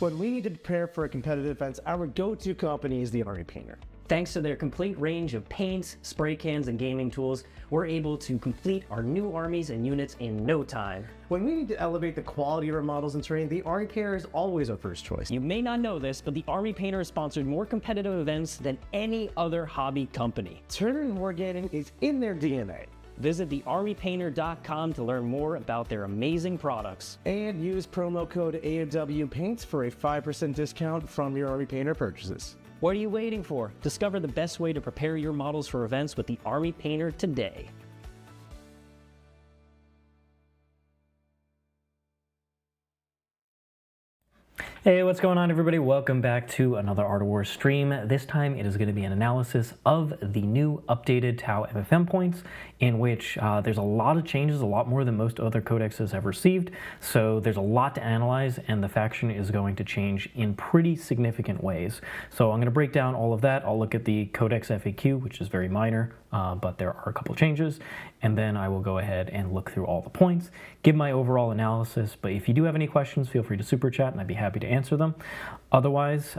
When we need to prepare for a competitive event, our go-to company is the Army Painter. Thanks to their complete range of paints, spray cans, and gaming tools, we're able to complete our new armies and units in no time. When we need to elevate the quality of our models and terrain, the Army Painter is always our first choice. You may not know this, but the Army Painter has sponsored more competitive events than any other hobby company. Tournament and wargaming is in their DNA. Visit thearmypainter.com to learn more about their amazing products. And use promo code AOW Paints for a 5% discount from your Army Painter purchases. What are you waiting for? Discover the best way to prepare your models for events with the Army Painter today. Hey, what's going on, everybody? Welcome back to another Art of War stream. This time it is going to be an analysis of the new updated T'au MFM points, in which there's a lot of changes, a lot more than most other codexes have received. So there's a lot to analyze, and the faction is going to change in pretty significant ways. So I'm going to break down all of that. I'll look at the Codex FAQ, which is very minor, but there are a couple changes, and then I will go ahead and look through all the points, give my overall analysis. But if you do have any questions, feel free to super chat, and I'd be happy to answer them. Otherwise,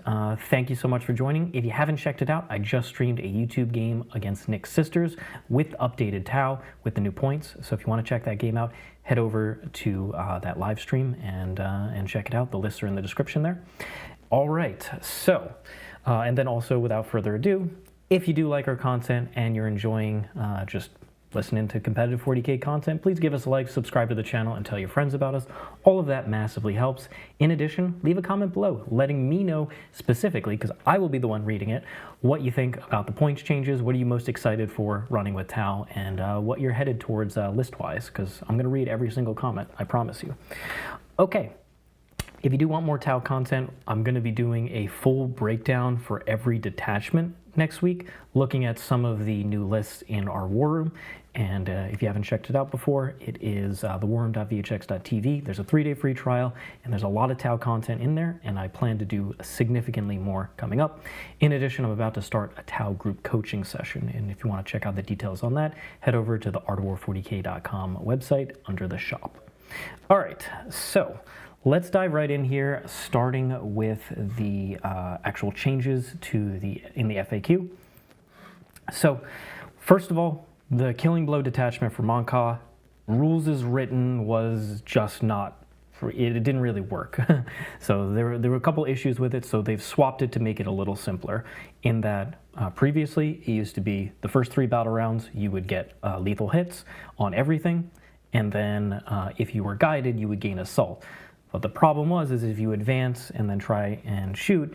thank you so much for joining. If you haven't checked it out, I just streamed a YouTube game against Nick's sisters with updated T'au with the new points. So if you want to check that game out, head over to that live stream and check it out. The lists are in the description there. All right, so and then also, without further ado, if you do like our content and you're enjoying just listening to competitive 40K content, please give us a like, subscribe to the channel, and tell your friends about us. All of that massively helps. In addition, leave a comment below letting me know specifically, because I will be the one reading it, what you think about the points changes, what are you most excited for running with T'au, and what you're headed towards list-wise, because I'm going to read every single comment, I promise you. Okay. If you do want more T'au content, I'm going to be doing a full breakdown for every detachment next week, looking at some of the new lists in our war room. And if you haven't checked it out before, it is thewarroom.vhx.tv. There's a 3-day free trial, and there's a lot of T'au content in there, and I plan to do significantly more coming up. In addition, I'm about to start a T'au group coaching session, and if you want to check out the details on that, head over to the artofwar40k.com website under the shop. All right, so let's dive right in here, starting with the actual changes to in the FAQ. So, first of all, the Killing Blow detachment for Monka, rules as written was just not, it didn't really work. So there were a couple issues with it, so they've swapped it to make it a little simpler, in that previously it used to be the first 3 battle rounds you would get lethal hits on everything, and then if you were guided you would gain assault. But the problem was if you advance and then try and shoot,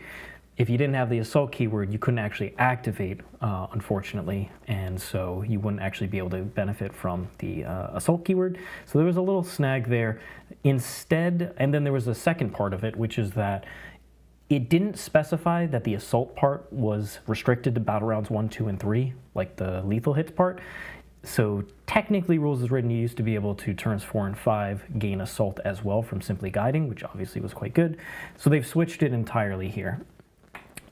if you didn't have the assault keyword, you couldn't actually activate, unfortunately, and so you wouldn't actually be able to benefit from the assault keyword. So there was a little snag there. Instead, and then there was a second part of it, which is that it didn't specify that the assault part was restricted to battle rounds 1, 2, and 3, like the lethal hits part. So technically, rules as written, you used to be able to turns 4 and 5 gain assault as well from simply guiding, which obviously was quite good. So they've switched it entirely here.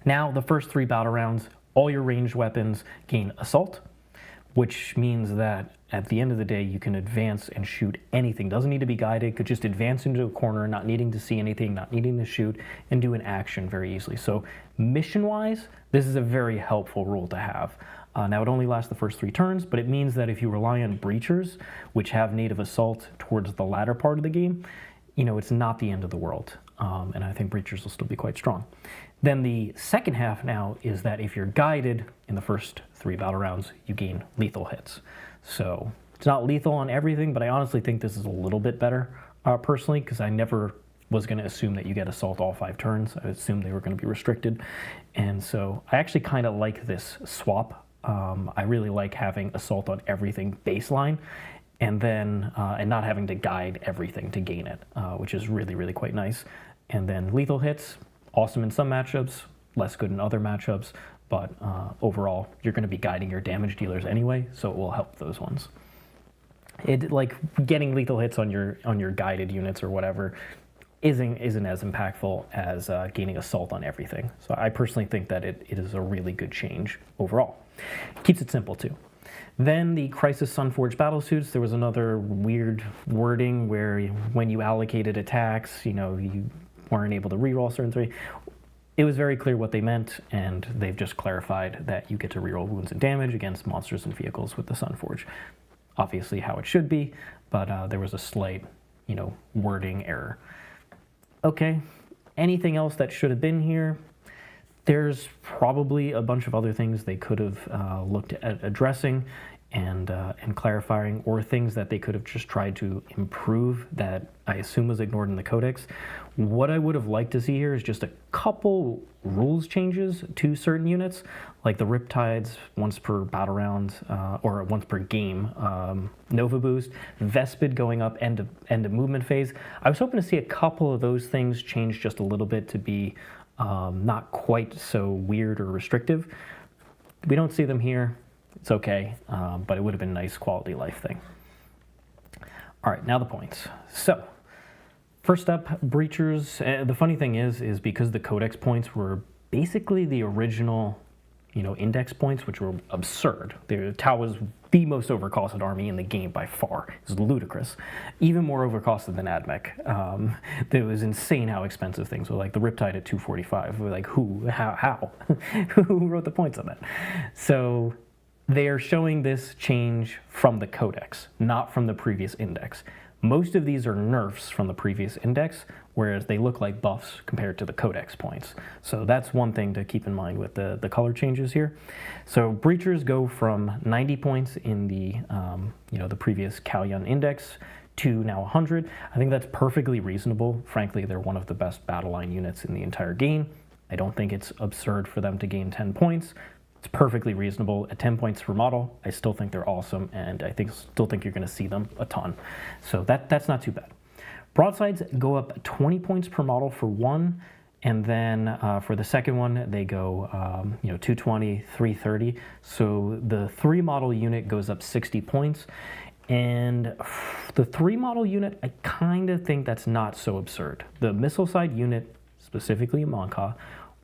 Now, the first 3 battle rounds, all your ranged weapons gain assault, which means that at the end of the day, you can advance and shoot anything. Doesn't need to be guided, could just advance into a corner, not needing to see anything, not needing to shoot, and do an action very easily. So mission-wise, this is a very helpful rule to have. Now, it only lasts the first 3 turns, but it means that if you rely on breachers, which have native assault towards the latter part of the game, you know, it's not the end of the world. And I think breachers will still be quite strong. Then the second half now is that if you're guided in the first 3 battle rounds, you gain lethal hits. So it's not lethal on everything, but I honestly think this is a little bit better personally, because I never was going to assume that you get assault all 5 turns. I assumed they were going to be restricted. And so I actually kind of like this swap. I really like having assault on everything baseline, and then and not having to guide everything to gain it, which is really, really quite nice. And then lethal hits, awesome in some matchups, less good in other matchups, but overall, you're going to be guiding your damage dealers anyway, so it will help those ones. It, like, getting lethal hits on your guided units or whatever isn't as impactful as gaining assault on everything. So I personally think that it is a really good change overall. Keeps it simple too. Then the Crisis Sunforged battlesuits, there was another weird wording where when you allocated attacks, you know, you weren't able to reroll certain three. It was very clear what they meant, and they've just clarified that you get to reroll wounds and damage against monsters and vehicles with the Sunforge. Obviously how it should be, but there was a slight, wording error. Okay, anything else that should have been here? There's probably a bunch of other things they could have looked at addressing and clarifying, or things that they could have just tried to improve that I assume was ignored in the Codex. What I would have liked to see here is just a couple rules changes to certain units, like the Riptides once per battle round, or once per game, Nova Boost, Vespid going up end of movement phase. I was hoping to see a couple of those things change just a little bit to be not quite so weird or restrictive. We don't see them here. It's okay, but it would have been a nice quality life thing. All right, now the points. So, first up, Breachers. The funny thing is because the Codex points were basically the original, index points, which were absurd. T'au was the most overcosted army in the game by far. It was ludicrous. Even more overcosted than AdMech. It was insane how expensive things were. Like the Riptide at 245. We're like, who? How? Who wrote the points on that? So they are showing this change from the Codex, not from the previous index. Most of these are nerfs from the previous index, whereas they look like buffs compared to the Codex points. So that's one thing to keep in mind with the color changes here. So Breachers go from 90 points in the the previous Kalyun index to now 100. I think that's perfectly reasonable. Frankly, they're one of the best battle line units in the entire game. I don't think it's absurd for them to gain 10 points. It's perfectly reasonable. At 10 points per model, I still think they're awesome, and I still think you're going to see them a ton. So that's not too bad. Broadsides go up 20 points per model for one, and then for the second one, they go 220, 330. So the 3 model unit goes up 60 points. And the 3 model unit, I kind of think that's not so absurd. The missile side unit, specifically in Monka,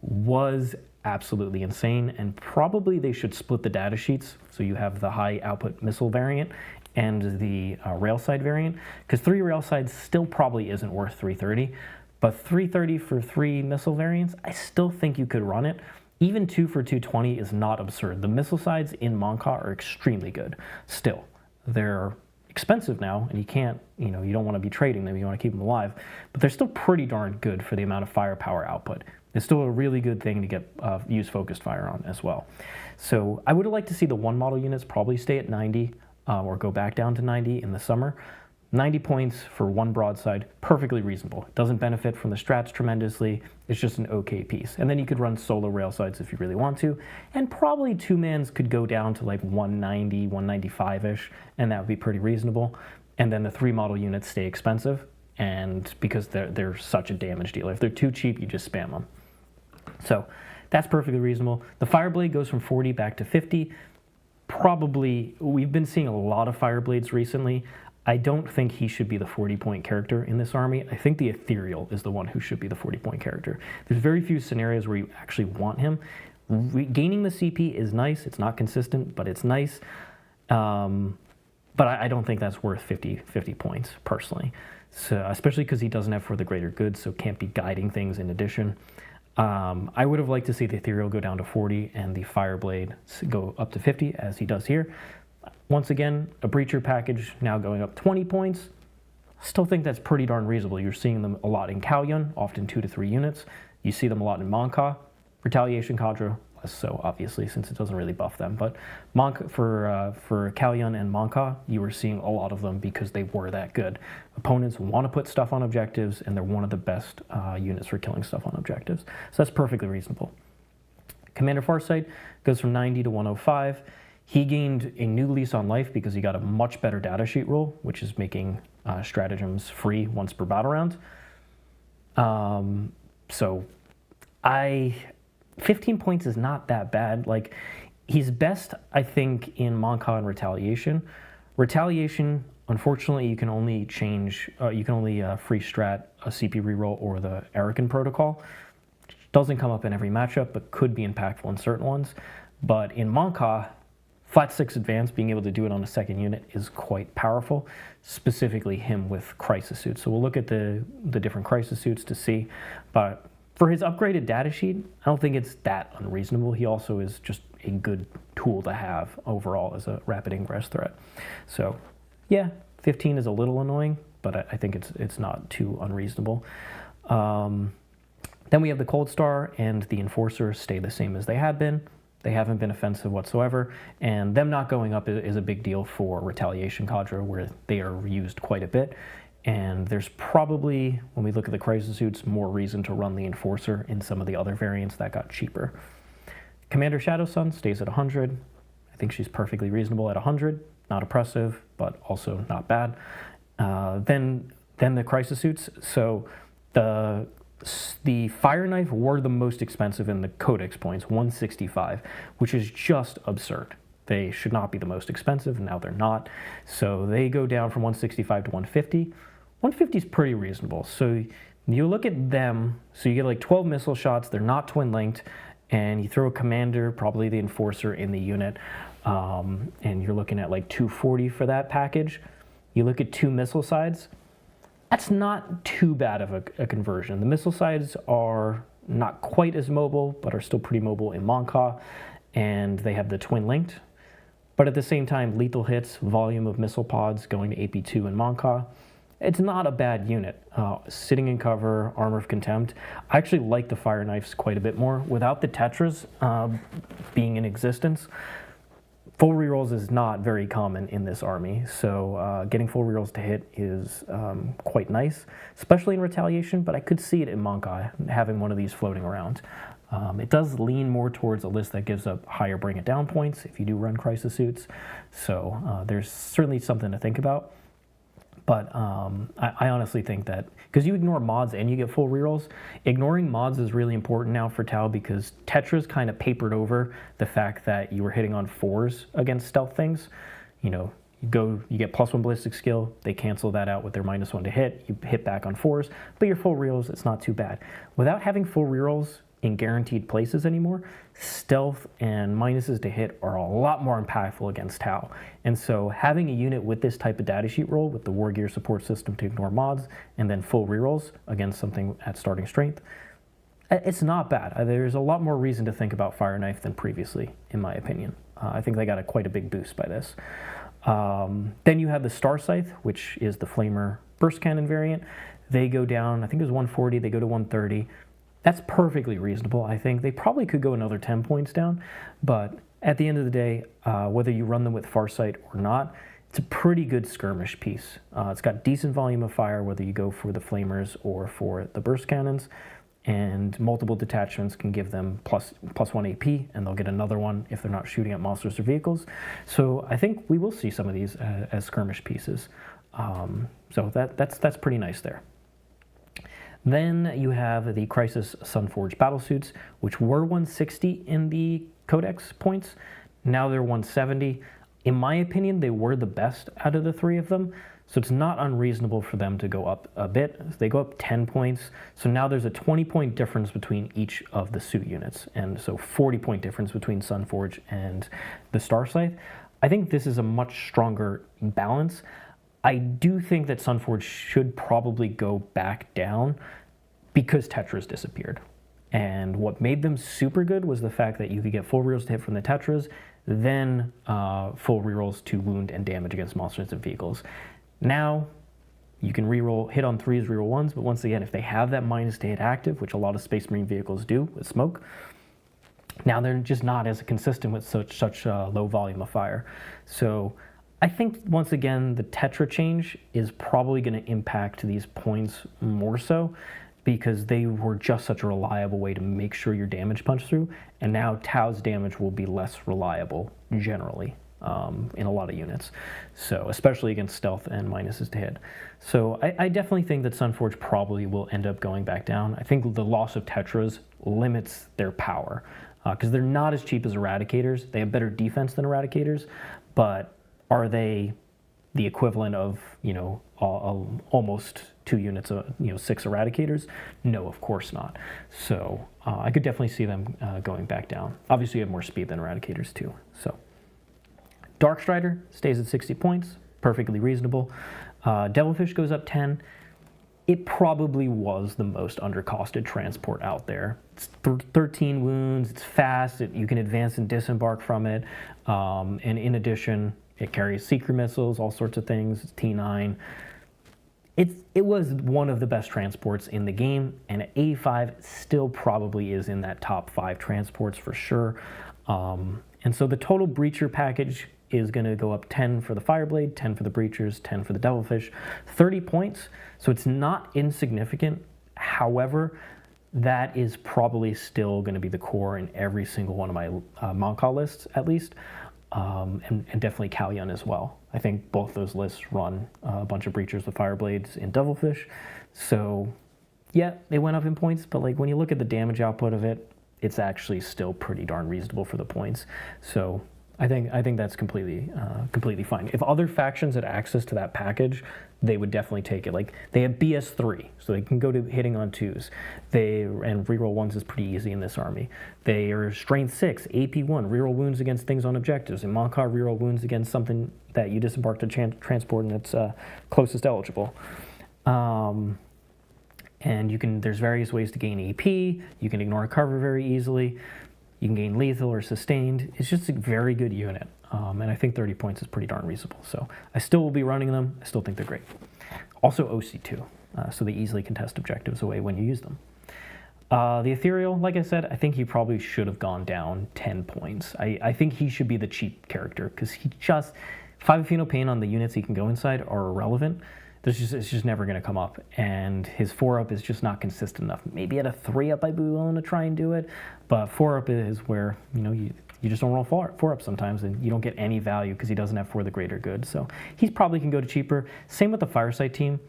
was absolutely insane, and probably they should split the data sheets so you have the high output missile variant and the rail side variant, because 3 rail sides still probably isn't worth 330, but 330 for 3 missile variants, I still think you could run it. Even 2 for 220 is not absurd. The missile sides in Monka are extremely good still. They're expensive now, and you can't, you don't want to be trading them, you want to keep them alive, but they're still pretty darn good for the amount of firepower output. It's still a really good thing to get use focused fire on as well. So I would have liked to see the 1 model units probably stay at 90 or go back down to 90 in the summer. 90 points for 1 broadside, perfectly reasonable. It doesn't benefit from the strats tremendously. It's just an okay piece. And then you could run solo rail sides if you really want to. And probably 2-mans could go down to like 190, 195-ish, and that would be pretty reasonable. And then the 3 model units stay expensive, and because they're such a damage dealer. If they're too cheap, you just spam them. So that's perfectly reasonable. The Fireblade goes from 40 back to 50. Probably, we've been seeing a lot of Fireblades recently. I don't think he should be the 40-point character in this army. I think the Ethereal is the one who should be the 40-point character. There's very few scenarios where you actually want him. Gaining the CP is nice. It's not consistent, but it's nice. But I don't think that's worth 50 points, personally. So, especially because he doesn't have For the Greater Good, so can't be guiding things in addition. I would have liked to see the Ethereal go down to 40 and the Fireblade go up to 50, as he does here. Once again, a Breacher package now going up 20 points. Still think that's pretty darn reasonable. You're seeing them a lot in Kalyun, often 2 to 3 units. You see them a lot in Monka. Retaliation Cadre, less so, obviously, since it doesn't really buff them. But Monka, for Kalyun and Monka, you were seeing a lot of them because they were that good. Opponents want to put stuff on objectives, and they're one of the best units for killing stuff on objectives. So that's perfectly reasonable. Commander Farsight goes from 90 to 105. He gained a new lease on life because he got a much better data sheet rule, which is making stratagems free once per battle round. 15 points is not that bad. Like, he's best, I think, in Monka and Retaliation. Retaliation, unfortunately, you can only change, free strat a CP reroll or the Arakan protocol. Doesn't come up in every matchup, but could be impactful in certain ones. But in Monka, Flat 6 advanced, being able to do it on a second unit is quite powerful, specifically him with crisis suits. So we'll look at the different crisis suits to see, but for his upgraded datasheet, I don't think it's that unreasonable. He also is just a good tool to have overall as a rapid ingress threat. So yeah, 15 is a little annoying, but I think it's not too unreasonable. Then we have the Cold Star and the Enforcer stay the same as they have been. They haven't been offensive whatsoever, and them not going up is a big deal for Retaliation Cadre, where they are used quite a bit. And there's probably, when we look at the crisis suits, more reason to run the Enforcer in some of the other variants that got cheaper. Commander Shadow Sun stays at 100. I think she's perfectly reasonable at 100. Not oppressive, but also not bad. Then the crisis suits. So the Fire Knife were the most expensive in the Codex points, 165, which is just absurd. They should not be the most expensive, and now they're not. So they go down from 165 to 150. 150 is pretty reasonable. So you look at them, so you get like 12 missile shots, they're not twin linked, and you throw a commander, probably the Enforcer, in the unit, and you're looking at like 240 for that package. You look at 2 missile sides, that's not too bad of a conversion. The missile sides are not quite as mobile, but are still pretty mobile in Monka, and they have the twin linked. But at the same time, lethal hits, volume of missile pods going to AP2 in Monka. It's not a bad unit. Sitting in cover, armor of contempt. I actually like the Fire Knives quite a bit more. Without the Tetras being in existence, full rerolls is not very common in this army, so getting full rerolls to hit is quite nice, especially in Retaliation, but I could see it in Monkai, having one of these floating around. It does lean more towards a list that gives up higher bring it down points if you do run crisis suits, so there's certainly something to think about. But I honestly think that, because you ignore mods and you get full rerolls, ignoring mods is really important now for Tau, because Tetras kind of papered over the fact that you were hitting on 4s against stealth things. You know, you get +1 ballistic skill, they cancel that out with their -1 to hit, you hit back on 4s, but your full rerolls, it's not too bad. Without having full rerolls in guaranteed places anymore, stealth and minuses to hit are a lot more impactful against Tau. And so having a unit with this type of datasheet roll, with the War Gear support system to ignore mods, and then full rerolls against something at starting strength, it's not bad. There's a lot more reason to think about Fire Knife than previously, in my opinion. I think they got quite a big boost by this. Then you have the Star Scythe, which is the Flamer burst cannon variant. They go down, I think it was 140, they go to 130. That's perfectly reasonable. I think they probably could go another 10 points down, but at the end of the day, whether you run them with Farsight or not, it's a pretty good skirmish piece. It's got decent volume of fire, whether you go for the Flamers or for the burst cannons, and multiple detachments can give them +1 AP, and they'll get another one if they're not shooting at monsters or vehicles. So I think we will see some of these as skirmish pieces. So that's pretty nice there. Then you have the Crisis Sunforged battlesuits, which were 160 in the Codex points. Now they're 170. In my opinion, they were the best out of the 3 of them, so it's not unreasonable for them to go up a bit. They go up 10 points, so now there's a 20-point difference between each of the suit units, and so 40-point difference between Sunforge and the Star Scythe. I think this is a much stronger balance. I do think that Sunforge should probably go back down because Tetras disappeared. And what made them super good was the fact that you could get full rerolls to hit from the Tetras, then full rerolls to wound and damage against monsters and vehicles. Now, you can reroll, hit on 3s, reroll 1s, but once again, if they have that minus to hit active, which a lot of Space Marine vehicles do with smoke, now they're just not as consistent with such low volume of fire. So I think, once again, the Tetra change is probably going to impact these points more so, because they were just such a reliable way to make sure your damage punched through, and now Tau's damage will be less reliable generally in a lot of units, so especially against stealth and minuses to hit. So I definitely think that Sunforge probably will end up going back down. I think the loss of Tetras limits their power, because they're not as cheap as Eradicators. They have better defense than Eradicators, but are they the equivalent of, almost 2 units of, 6 Eradicators? No, of course not. So I could definitely see them going back down. Obviously, you have more speed than Eradicators too. So Dark Strider stays at 60 points, perfectly reasonable. Devilfish goes up 10. It probably was the most undercosted transport out there. It's 13 wounds, it's fast, you can advance and disembark from it, and in addition, it carries secret missiles, all sorts of things. It's T9. It was one of the best transports in the game, and at 85, still probably is in that top 5 transports for sure. And so the total Breacher package is going to go up 10 for the Fireblade, 10 for the Breachers, 10 for the Devilfish, 30 points. So it's not insignificant. However, that is probably still going to be the core in every single one of my Monka lists, at least, and definitely Kalyan as well. I think both those lists run a bunch of Breachers with Fireblades in Devilfish. So yeah, they went up in points, but like when you look at the damage output of it, it's actually still pretty darn reasonable for the points. So I think that's completely fine. If other factions had access to that package, they would definitely take it. Like they have BS3, so they can go to hitting on 2s. And reroll 1s is pretty easy in this army. They are Strength 6, AP 1, reroll wounds against things on objectives. In Monka, reroll wounds against something that you disembark to transport and it's closest eligible. And there's various ways to gain AP. You can ignore cover very easily. You can gain lethal or sustained. It's just a very good unit. And I think 30 points is pretty darn reasonable. So I still will be running them. I still think they're great. Also OC2, so they easily contest objectives away when you use them. The Ethereal, like I said, I think he probably should have gone down 10 points. I think he should be the cheap character because he just, 5 Pheno Pain on the units he can go inside are irrelevant. It's just never going to come up, and his 4-up is just not consistent enough. Maybe at a 3-up I'd be willing to try and do it, but 4-up is where you just don't roll 4-up sometimes, and you don't get any value because he doesn't have For the Greater Good. So he probably can go to cheaper. Same with the Fireside team.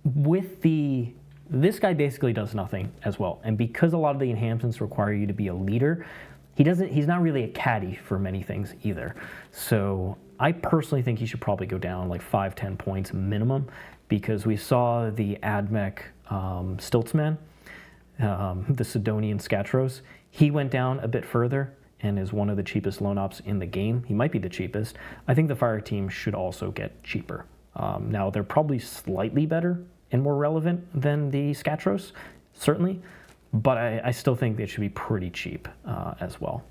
This guy basically does nothing as well, and because a lot of the enhancements require you to be a leader, he's not really a caddy for many things either. So I personally think he should probably go down like 5-10 points minimum, because we saw the Admech Stiltsman, the Sidonian Scatros. He went down a bit further and is one of the cheapest lone ops in the game. He might be the cheapest. I think the Fire team should also get cheaper. Now, they're probably slightly better and more relevant than the Scatros, certainly, but I still think they should be pretty cheap as well.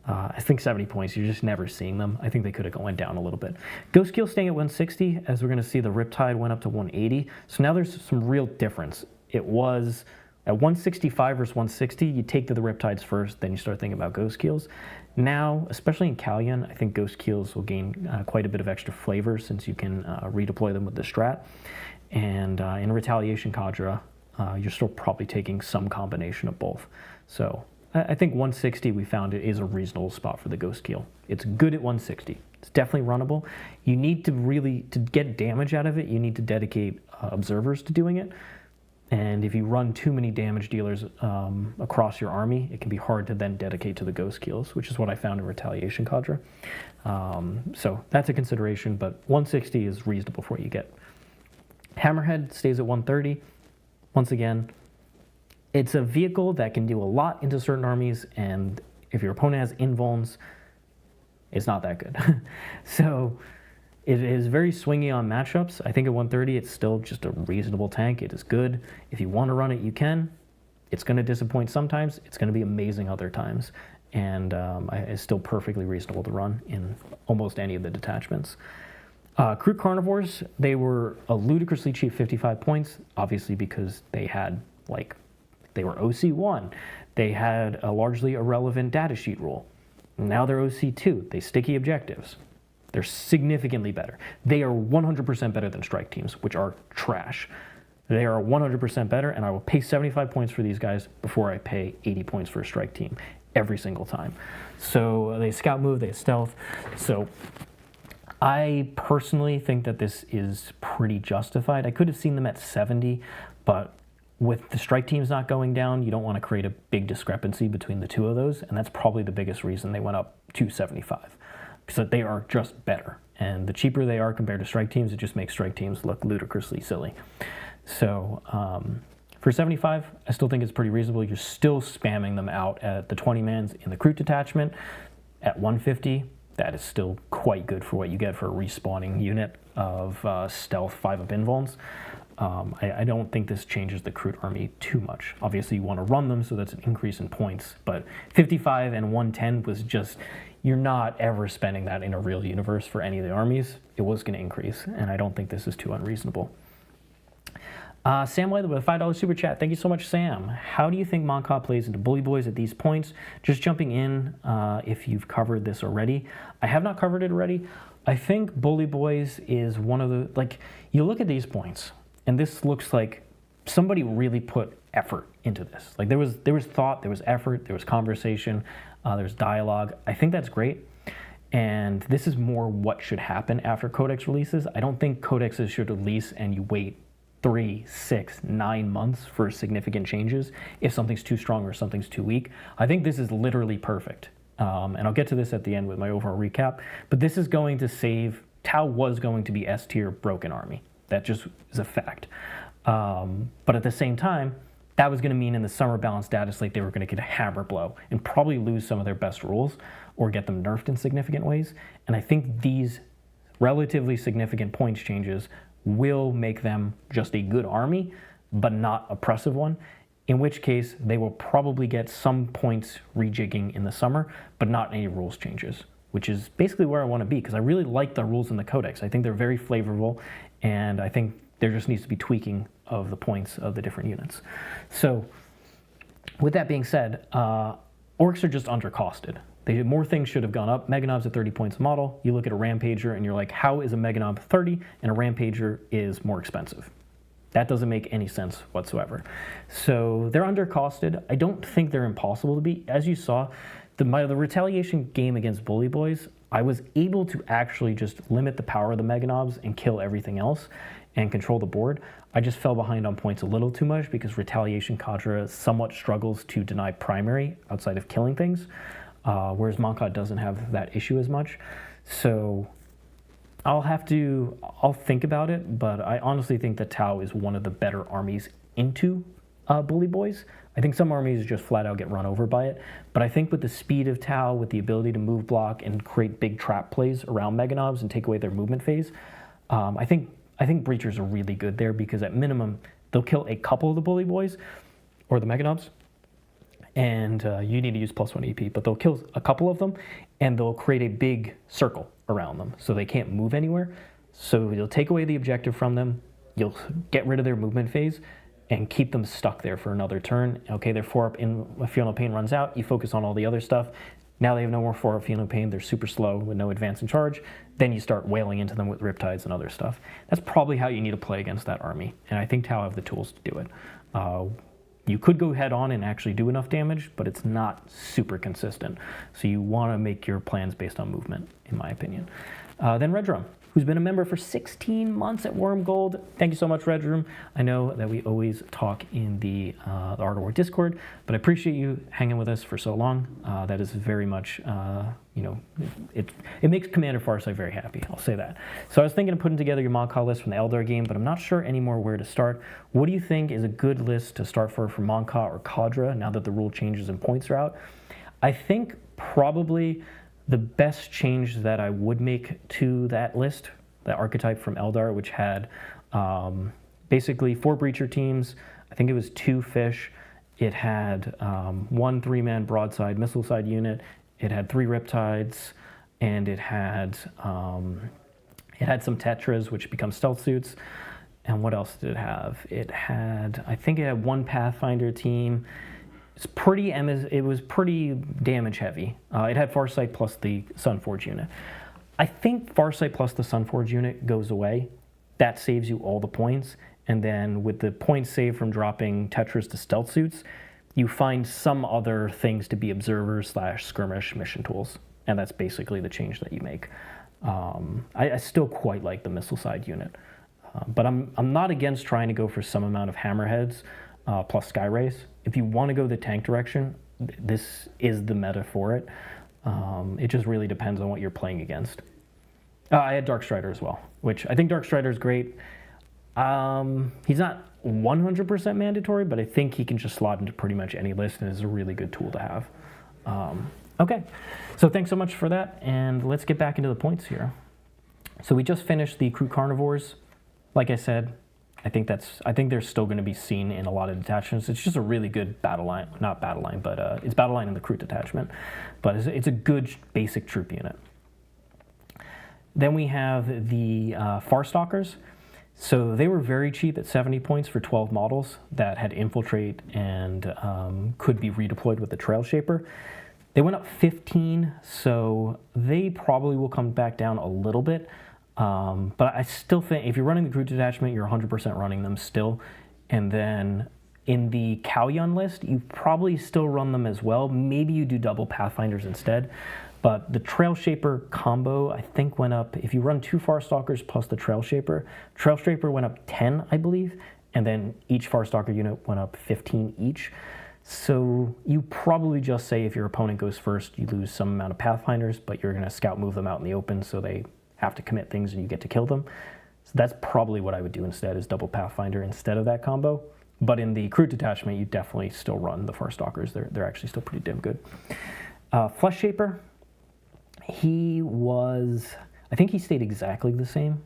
I think 70 points, you're just never seeing them. I think they could have went down a little bit. Ghost Keel staying at 160, as we're going to see the Riptide went up to 180. So now there's some real difference. It was at 165 versus 160, you take to the Riptides first, then you start thinking about Ghost Keels. Now, especially in Kalyan, I think Ghost Keels will gain quite a bit of extra flavor since you can redeploy them with the strat. And in Retaliation Cadre, you're still probably taking some combination of both. So I think 160, we found it is a reasonable spot for the Ghost Keel. It's good at 160. It's definitely runnable. You need to get damage out of it, you need to dedicate observers to doing it. And if you run too many damage dealers across your army, it can be hard to then dedicate to the Ghost Keels, which is what I found in Retaliation Cadre. So that's a consideration, but 160 is reasonable for what you get. Hammerhead stays at 130. Once again, it's a vehicle that can do a lot into certain armies, and if your opponent has invulns, it's not that good. So it is very swingy on matchups. I think at 130, it's still just a reasonable tank. It is good. If you want to run it, you can. It's going to disappoint sometimes. It's going to be amazing other times. And it's still perfectly reasonable to run in almost any of the detachments. Crude Carnivores, they were a ludicrously cheap 55 points, obviously because they were OC1. They had a largely irrelevant datasheet rule. Now they're OC2. They sticky objectives. They're significantly better. They are 100% better than strike teams, which are trash. They are 100% better, and I will pay 75 points for these guys before I pay 80 points for a strike team every single time. So they scout move, they stealth. So I personally think that this is pretty justified. I could have seen them at 70, but with the strike teams not going down, you don't want to create a big discrepancy between the two of those, and that's probably the biggest reason they went up to 75. So they are just better. And the cheaper they are compared to strike teams, it just makes strike teams look ludicrously silly. So for 75, I still think it's pretty reasonable. You're still spamming them out at the 20 mans in the Crute detachment. At 150, that is still quite good for what you get for a respawning unit of stealth 5-up invulns. I don't think this changes the crude army too much. Obviously, you want to run them, so that's an increase in points. But 55 and 110 was just, you're not ever spending that in a real universe for any of the armies. It was going to increase, and I don't think this is too unreasonable. Sam Weather with a $5 super chat. Thank you so much, Sam. How do you think Monka plays into Bully Boys at these points? Just jumping in, if you've covered this already. I have not covered it already. I think Bully Boys is one of the, like, you look at these points, and this looks like somebody really put effort into this. Like there was thought, there was effort, there was conversation, there's dialogue. I think that's great. And this is more what should happen after Codex releases. I don't think Codexes should release and you wait 3, 6, 9 months for significant changes if something's too strong or something's too weak. I think this is literally perfect. And I'll get to this at the end with my overall recap. But this is going to save, Tau was going to be S tier broken army. That just is a fact. But at the same time, that was going to mean in the summer balance data slate, they were going to get a hammer blow and probably lose some of their best rules or get them nerfed in significant ways. And I think these relatively significant points changes will make them just a good army, but not oppressive one, in which case they will probably get some points rejigging in the summer, but not any rules changes, which is basically where I want to be, because I really like the rules in the Codex. I think they're very flavorful, and I think there just needs to be tweaking of the points of the different units. So with that being said, orcs are just undercosted. More things should have gone up. Meganob's at 30 points a model. You look at a Rampager and you're like, how is a Meganob 30 and a Rampager is more expensive? That doesn't make any sense whatsoever. So they're undercosted. I don't think they're impossible to beat. As you saw, the retaliation game against Bully Boys, I was able to actually just limit the power of the Meganobs and kill everything else and control the board. I just fell behind on points a little too much because Retaliation Cadre somewhat struggles to deny primary outside of killing things, whereas Monka doesn't have that issue as much. So I'll think about it, but I honestly think that Tau is one of the better armies into Bully Boys. I think some armies just flat out get run over by it, but I think with the speed of Tau, with the ability to move block and create big trap plays around Meganobs and take away their movement phase, I think Breachers are really good there because at minimum, they'll kill a couple of the Bully Boys or the Meganobs, and you need to use +1 EP, but they'll kill a couple of them and they'll create a big circle around them so they can't move anywhere. So you'll take away the objective from them, you'll get rid of their movement phase, and keep them stuck there for another turn. Okay, their 4-up in Feeling No Pain runs out, you focus on all the other stuff. Now they have no more 4-up Feeling No Pain, they're super slow with no advance and charge. Then you start wailing into them with Riptides and other stuff. That's probably how you need to play against that army, and I think Tau have the tools to do it. You could go head on and actually do enough damage, but it's not super consistent. So you want to make your plans based on movement, in my opinion. Then Red Drum, who's been a member for 16 months at Worm Gold. Thank you so much, Red Room. I know that we always talk in the Art of War Discord, but I appreciate you hanging with us for so long. That is very much, it makes Commander Farsight very happy, I'll say that. So I was thinking of putting together your Monka list from the Eldar game, but I'm not sure anymore where to start. What do you think is a good list to start for Monka or Cadre now that the rule changes and points are out? I think probably the best change that I would make to that list, that archetype from Eldar, which had basically 4 Breacher teams, I think it was 2 Fish, it had 1 3-man broadside missile side unit, it had 3 Riptides, and it had some Tetras, which become stealth suits. And what else did it have? I think it had 1 Pathfinder team. It was pretty damage heavy. It had Farsight plus the Sunforge unit. I think Farsight plus the Sunforge unit goes away. That saves you all the points. And then with the points saved from dropping Tetras to stealth suits, you find some other things to be observer/skirmish mission tools. And that's basically the change that you make. I still quite like the missile side unit. But I'm not against trying to go for some amount of hammerheads plus Skyrays. If you want to go the tank direction, this is the meta for it. It just really depends on what you're playing against. I had Darkstrider as well, which I think Darkstrider is great. He's not 100% mandatory, but I think he can just slot into pretty much any list and is a really good tool to have. Okay, so thanks so much for that, and let's get back into the points here. So we just finished the Crew Carnivores. Like I said, I think they're still going to be seen in a lot of detachments. It's just a really good battle line, not battle line, but it's battle line in the Crew detachment. But it's a good basic troop unit. Then we have the Farstalkers. So they were very cheap at 70 points for 12 models that had infiltrate and could be redeployed with the Trail Shaper. They went up 15, so they probably will come back down a little bit. But I still think if you're running the Crew detachment, you're 100% running them still. And then in the Kaoyun list, you probably still run them as well. Maybe you do double Pathfinders instead. But the Trail Shaper combo, I think, went up, if you run 2 Farstalkers plus the Trail Shaper went up 10, I believe. And then each Farstalker unit went up 15 each. So you probably just say if your opponent goes first, you lose some amount of Pathfinders, but you're going to scout move them out in the open so they have to commit things and you get to kill them. So that's probably what I would do instead, is double Pathfinder instead of that combo. But in the Crew detachment, you definitely still run the Farstalkers. They're actually still pretty damn good. Flesh Shaper, I think he stayed exactly the same.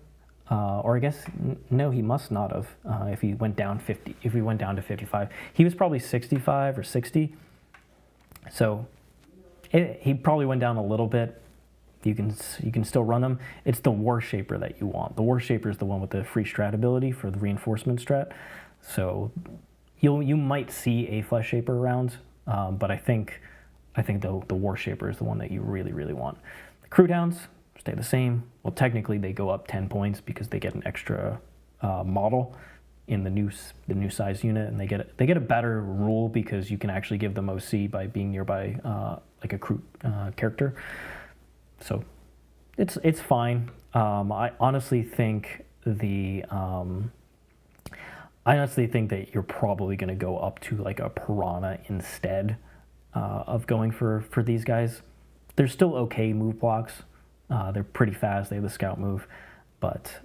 Or I guess, no, he must not have, if he went down to 55. He was probably 65 or 60. So he probably went down a little bit. You can still run them. It's the War Shaper that you want. The War Shaper is the one with the free strat ability for the reinforcement strat. So you might see a Flesh Shaper around, but I think the War Shaper is the one that you really, really want. The Crew Downs stay the same. Well, technically they go up 10 points because they get an extra model in the new size unit, and they get a better rule because you can actually give them OC by being nearby like a crew character. So it's fine. I honestly think that you're probably going to go up to like a Piranha instead of going for these guys. They're still okay move blocks. They're pretty fast. They have the scout move, but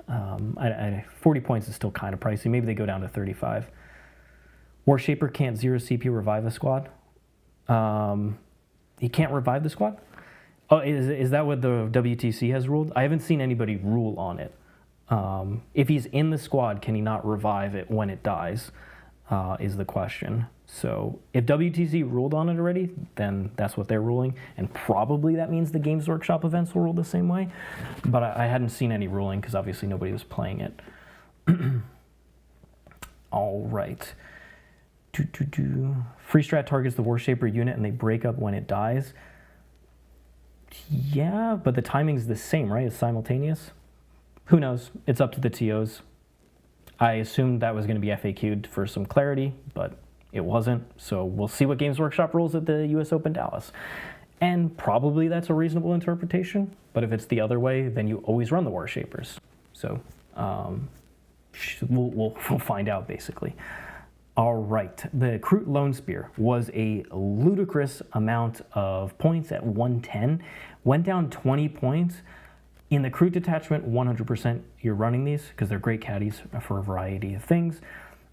40 points is still kind of pricey. Maybe they go down to 35. War Shaper can't 0 CP revive a squad. He can't revive the squad? Oh, is that what the WTC has ruled? I haven't seen anybody rule on it. If he's in the squad, can he not revive it when it dies, is the question. So if WTC ruled on it already, then that's what they're ruling. And probably that means the Games Workshop events will rule the same way. But I hadn't seen any ruling because obviously nobody was playing it. All right. Free strat targets the War Shaper unit and they break up when it dies. Yeah, but the timing's the same, right? It's simultaneous. Who knows? It's up to the TOs. I assumed that was going to be FAQ'd for some clarity, but it wasn't. So we'll see what Games Workshop rules at the US Open Dallas. And probably that's a reasonable interpretation. But if it's the other way, then you always run the War Shapers. So we'll find out, basically. All right, the Kroot Lone Spear was a ludicrous amount of points at 110, went down 20 points. In the Kroot detachment, 100% you're running these because they're great caddies for a variety of things.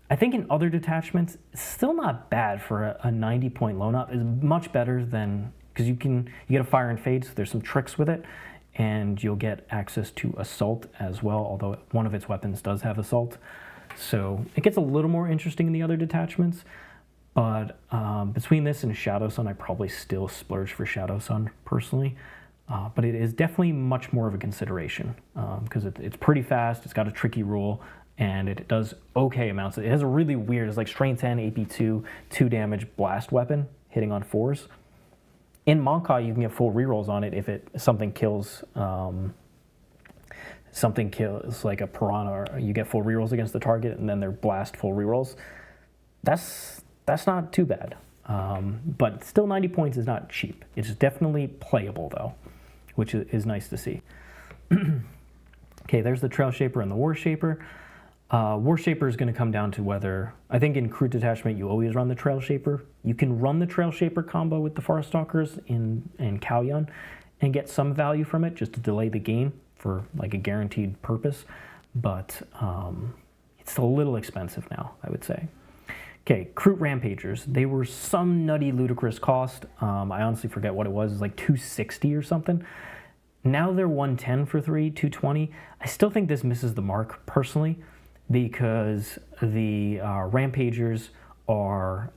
I think in other detachments, it's still not bad for a 90-point loan up. It's much better than, because you get a fire and fade, so there's some tricks with it, and you'll get access to assault as well, although one of its weapons does have assault. So it gets a little more interesting in the other detachments, but between this and Shadow Sun, I probably still splurge for Shadow Sun personally. But it is definitely much more of a consideration because it's pretty fast, it's got a tricky rule, and it does okay amounts. It has a really weird, it's like Strain 10, AP2, 2 damage blast weapon hitting on 4s. In Monkai, you can get full rerolls on it if something kills like a Piranha, or you get full rerolls against the target, and then they're blast full rerolls. That's not too bad. But still 90 points is not cheap. It's definitely playable though, which is nice to see. Okay, there's the Trail Shaper and the War Shaper. War Shaper is going to come down to whether, I think in Kroot detachment you always run the Trail Shaper. You can run the Trail Shaper combo with the Farstalkers in Kaoyun and get some value from it just to delay the game for like a guaranteed purpose, but it's a little expensive now, I would say. Okay, Crute Rampagers. They were some nutty, ludicrous cost. I honestly forget what it was. It was like 260 or something. Now they're 110 for 3, 220. I still think this misses the mark, personally, because the Rampagers are,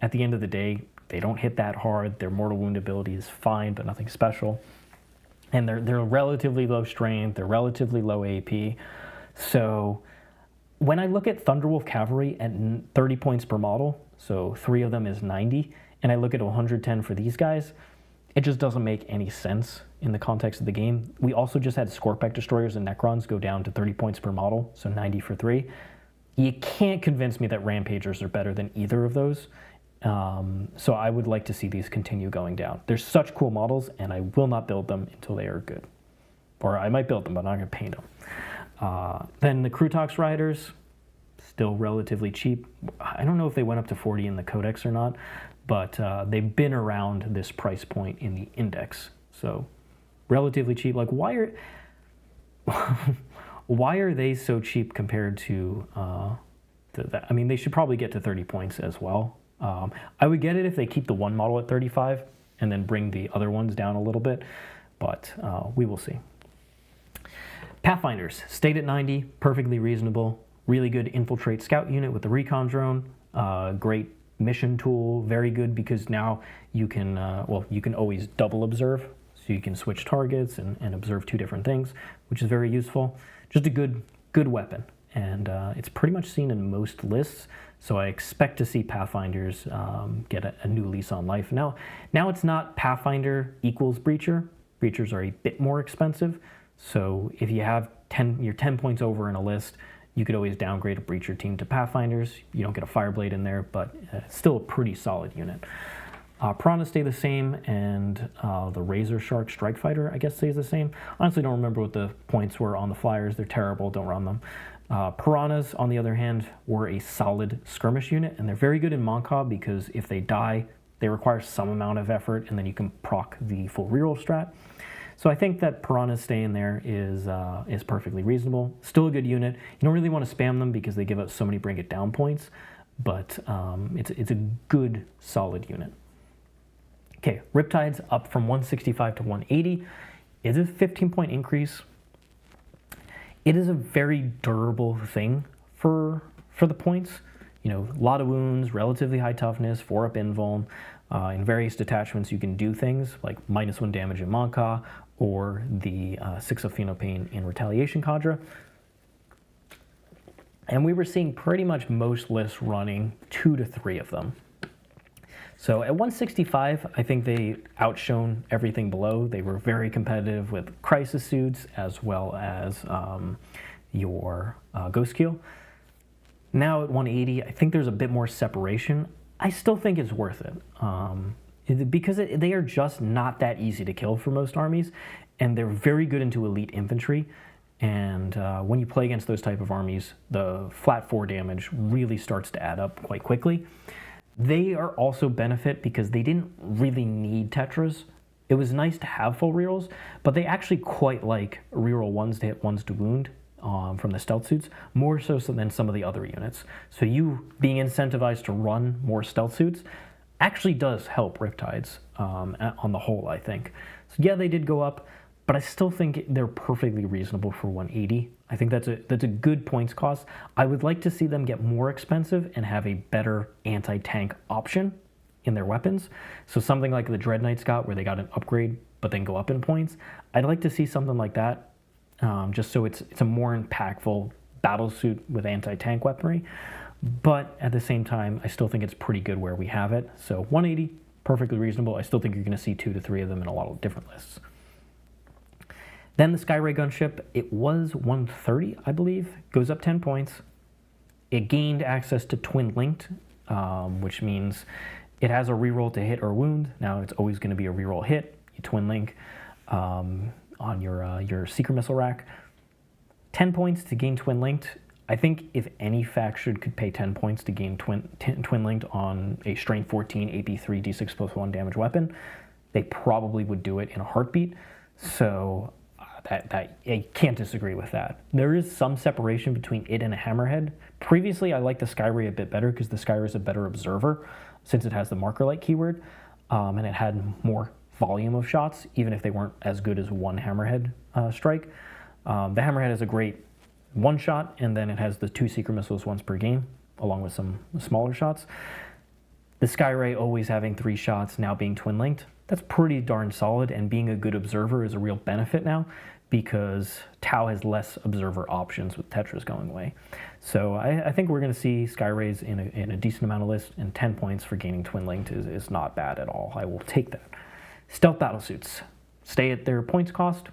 at the end of the day, they don't hit that hard. Their mortal wound ability is fine, but nothing special. And they're relatively low strength. They're relatively low AP. So when I look at Thunderwolf Cavalry at 30 points per model, so 3 of them is 90, and I look at 110 for these guys, it just doesn't make any sense in the context of the game. We also just had Scorpec Destroyers and Necrons go down to 30 points per model, so 90 for 3. You can't convince me that Rampagers are better than either of those. So I would like to see these continue going down. They're such cool models, and I will not build them until they are good. Or I might build them, but I'm not going to paint them. Then the Crutox Riders, still relatively cheap. I don't know if they went up to 40 in the Codex or not, but they've been around this price point in the Index. So relatively cheap. Like, why are they so cheap compared to that? I mean, they should probably get to 30 points as well. I would get it if they keep the one model at 35 and then bring the other ones down a little bit, but we will see. Pathfinders stayed at 90, perfectly reasonable. Really good infiltrate scout unit with the recon drone. Great mission tool, very good because now you can you can always double observe, so you can switch targets and observe 2 different things, which is very useful. Just a good weapon, and it's pretty much seen in most lists. So I expect to see Pathfinders get a new lease on life. Now it's not Pathfinder equals Breacher. Breachers are a bit more expensive. So if you have you're 10 points over in a list, you could always downgrade a Breacher team to Pathfinders. You don't get a Fireblade in there, but still a pretty solid unit. Piranhas stay the same, and the Razor Shark Strike Fighter, I guess, stays the same. Honestly, don't remember what the points were on the Flyers. They're terrible. Don't run them. Piranhas, on the other hand, were a solid skirmish unit, and they're very good in Moncaw because if they die, they require some amount of effort, and then you can proc the full reroll strat. So I think that Piranhas staying there is perfectly reasonable. Still a good unit. You don't really want to spam them because they give us so many bring it down points, but it's a good, solid unit. Okay, Riptide's up from 165 to 180. It is a 15-point increase. It is a very durable thing for the points. You know, a lot of wounds, relatively high toughness, 4-up invuln. In various detachments, you can do things like -1 damage in Moncaw or the 6-up Phenopane in Retaliation Cadre. And we were seeing pretty much most lists running 2 to 3 of them. So at 165, I think they outshone everything below. They were very competitive with Crisis Suits as well as your Ghost Keel. Now at 180, I think there's a bit more separation. I still think it's worth it because they are just not that easy to kill for most armies, and they're very good into elite infantry. And when you play against those type of armies, the flat 4 damage really starts to add up quite quickly. They are also benefit because they didn't really need Tetras. It was nice to have full rerolls, but they actually quite like reroll 1s to hit, 1s to wound from the stealth suits, more so than some of the other units. So you being incentivized to run more stealth suits actually does help Riptides on the whole, I think. So yeah, they did go up, but I still think they're perfectly reasonable for 180. I think that's a good points cost. I would like to see them get more expensive and have a better anti-tank option in their weapons. So something like the Dread Knights got, where they got an upgrade but then go up in points. I'd like to see something like that, just so it's a more impactful battle suit with anti-tank weaponry. But at the same time, I still think it's pretty good where we have it. So 180, perfectly reasonable. I still think you're going to see 2 to 3 of them in a lot of different lists. Then the Skyray gunship, it was 130, I believe, goes up 10 points. It gained access to Twin Linked, which means it has a reroll to hit or wound. Now it's always going to be a reroll hit. You Twin Link on your Seeker Missile rack. 10 points to gain Twin Linked. I think if any faction could pay 10 points to gain Twin Linked on a Strain 14 AP3 D6+1 damage weapon, they probably would do it in a heartbeat. So I can't disagree with that. There is some separation between it and a hammerhead. Previously, I liked the Skyray a bit better because the Skyray is a better observer since it has the marker light keyword, and it had more volume of shots, even if they weren't as good as one hammerhead strike. The hammerhead is a great one shot, and then it has the 2 secret missiles once per game, along with some smaller shots. The Skyray always having 3 shots, now being twin linked, that's pretty darn solid, and being a good observer is a real benefit now because Tau has less observer options with Tetras going away. So I think we're going to see Skyrays in a decent amount of lists, and 10 points for gaining twin linked is not bad at all. I will take that. Stealth battlesuits stay at their points cost,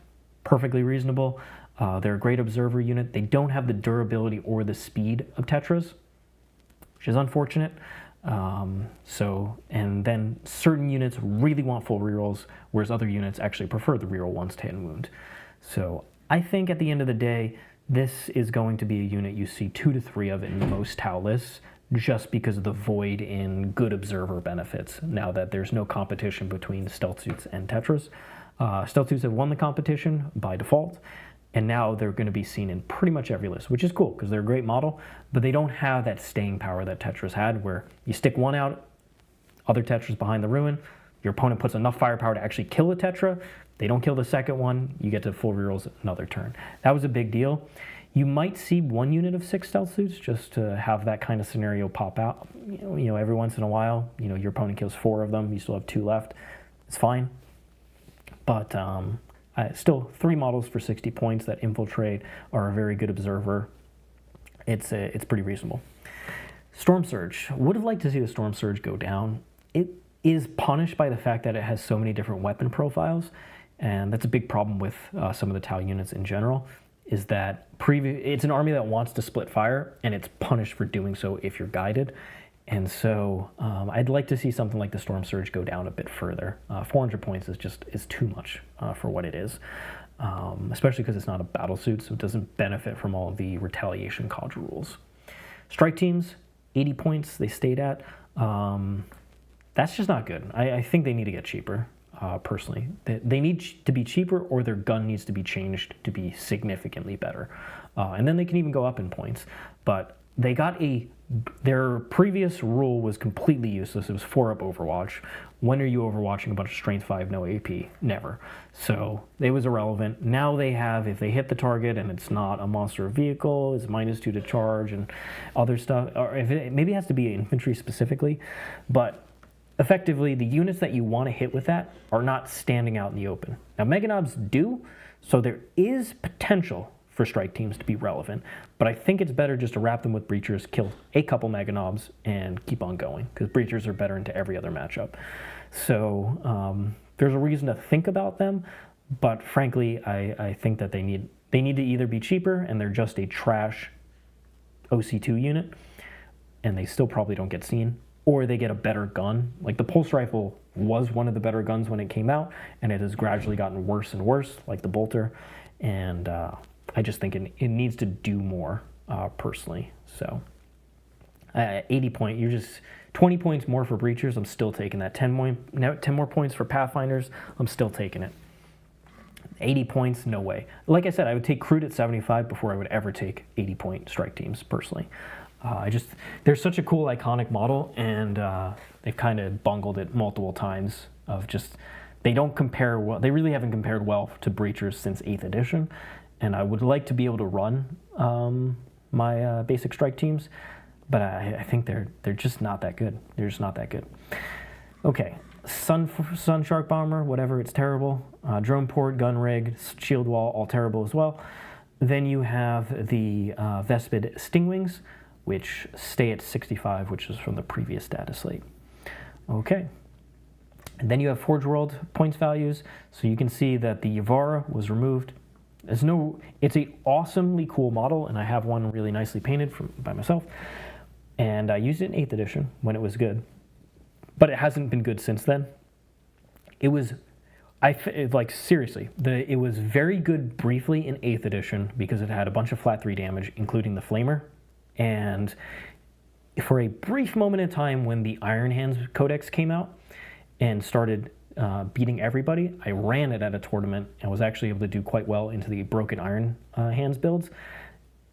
perfectly reasonable. They're a great observer unit. They don't have the durability or the speed of Tetras, which is unfortunate. And then certain units really want full rerolls, whereas other units actually prefer the reroll ones to hit and wound. So I think at the end of the day, this is going to be a unit you see 2 to 3 of in most Tau lists, just because of the void in good observer benefits, now that there's no competition between stealth suits and Tetras. Stealth suits have won the competition by default, and now they're going to be seen in pretty much every list, which is cool because they're a great model, but they don't have that staying power that Tetras had, where you stick one out, other Tetras behind the ruin, your opponent puts enough firepower to actually kill a Tetra, they don't kill the second one, you get to full rerolls another turn. That was a big deal. You might see one unit of 6 stealth suits just to have that kind of scenario pop out. You know, every once in a while, your opponent kills 4 of them, you still have 2 left. It's fine. But still 3 models for 60 points that infiltrate, are a very good observer. It's pretty reasonable. Storm Surge. Would have liked to see the Storm Surge go down. It is punished by the fact that it has so many different weapon profiles, and that's a big problem with some of the Tau units in general, is that it's an army that wants to split fire, and it's punished for doing so if you're guided. And so I'd like to see something like the Storm Surge go down a bit further. 400 points is too much for what it is, especially because it's not a battle suit, so it doesn't benefit from all of the retaliation COD rules. Strike teams, 80 points they stayed at. That's just not good. I think they need to get cheaper, personally. They need to be cheaper, or their gun needs to be changed to be significantly better. And then they can even go up in points. But they got their previous rule was completely useless. It was 4-up Overwatch. When are you overwatching a bunch of strength 5, no AP? Never. So it was irrelevant. Now they have, if they hit the target and it's not a monster vehicle, it's -2 to charge and other stuff. Or if maybe it has to be infantry specifically. But effectively, the units that you want to hit with that are not standing out in the open. Now, Meganobs do, so there is potential for strike teams to be relevant, but I think it's better just to wrap them with breachers, kill a couple Meganobs, and keep on going, because breachers are better into every other matchup. So there's a reason to think about them, but frankly, I think that they need to either be cheaper, and they're just a trash OC2 unit, and they still probably don't get seen, or they get a better gun. Like the pulse rifle was one of the better guns when it came out, and it has gradually gotten worse and worse, like the bolter, and I just think it needs to do more, personally. So 80 point, you're just 20 points more for breachers, I'm still taking that. 10 more points for pathfinders, I'm still taking it. 80 points, no way. Like I said, I would take crude at 75 before I would ever take 80 point strike teams, personally. They're such a cool iconic model, and they've kind of bungled it multiple times of just, they don't compare well, they really haven't compared well to breachers since 8th edition, and I would like to be able to run my basic strike teams, but I think they're just not that good. They're just not that good. Okay, Sun Shark Bomber, whatever, it's terrible. Drone Port, Gun Rig, Shield Wall, all terrible as well. Then you have the Vespid Stingwings, which stay at 65, which is from the previous data slate. Okay. And then you have Forge World points values. So you can see that the Yavara was removed. It's a awesomely cool model, and I have one really nicely painted by myself. And I used it in 8th edition when it was good, but it hasn't been good since then. It was, seriously, it was very good briefly in 8th edition because it had a bunch of flat 3 damage, including the Flamer. And for a brief moment in time when the Iron Hands Codex came out and started beating everybody, I ran it at a tournament and was actually able to do quite well into the Broken Iron hands builds.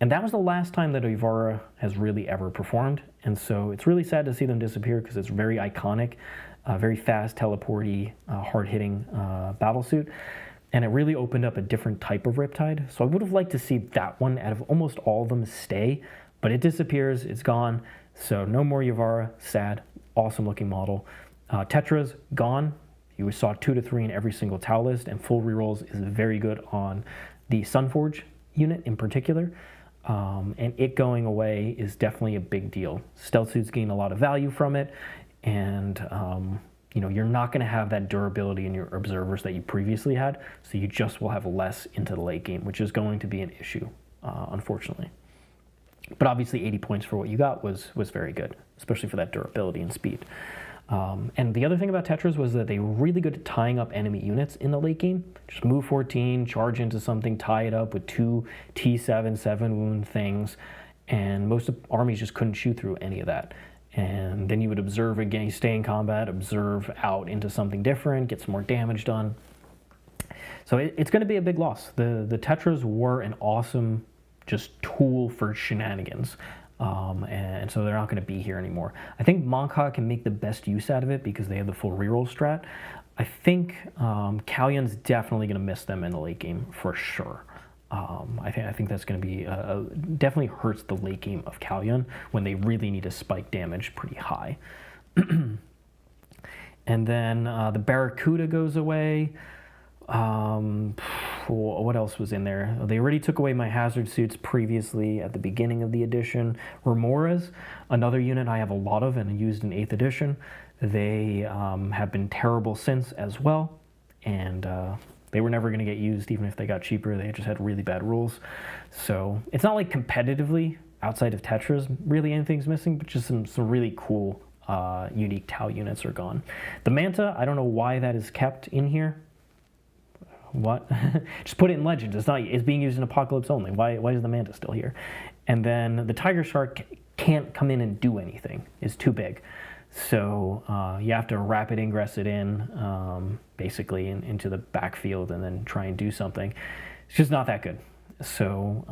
And that was the last time that Ivara has really ever performed. And so it's really sad to see them disappear because it's very iconic, very fast, teleporty, hard-hitting battlesuit. And it really opened up a different type of Riptide. So I would have liked to see that one out of almost all of them stay, but it disappears, it's gone. So no more Ivara, sad, awesome looking model. Tetra's gone. You saw 2 to 3 in every single Tau list, and full rerolls is very good on the Sunforge unit in particular. And it going away is definitely a big deal. Stealth suits gain a lot of value from it, and you're not going to have that durability in your observers that you previously had, so you just will have less into the late game, which is going to be an issue, unfortunately. But obviously 80 points for what you got was very good, especially for that durability and speed. And the other thing about Tetras was that they were really good at tying up enemy units in the late game. Just move 14, charge into something, tie it up with 2 T7, 7 wound things, and most of armies just couldn't shoot through any of that. And then you would observe again, you stay in combat, observe out into something different, get some more damage done. So it's going to be a big loss. The Tetras were an awesome just tool for shenanigans. And so they're not going to be here anymore. I think Monka can make the best use out of it because they have the full reroll strat. I think Kalyon's definitely going to miss them in the late game for sure. I think that's going to be definitely hurts the late game of Kalyon when they really need to spike damage pretty high. And then the Barracuda goes away. What else was in there? They already took away my hazard suits previously at the beginning of the edition. Remoras, another unit I have a lot of and used in 8th edition. They have been terrible since as well, and they were never going to get used even if they got cheaper. They just had really bad rules. So it's not like competitively, outside of Tetras, really anything's missing, but just some really cool unique Tau units are gone. The Manta, I don't know why that is kept in here. What? Just put it in Legends. It's being used in Apocalypse only. Why is the Manta still here? And then the Tiger Shark can't come in and do anything. It's too big. So you have to rapid ingress it in, basically into the backfield and then try and do something. It's just not that good. So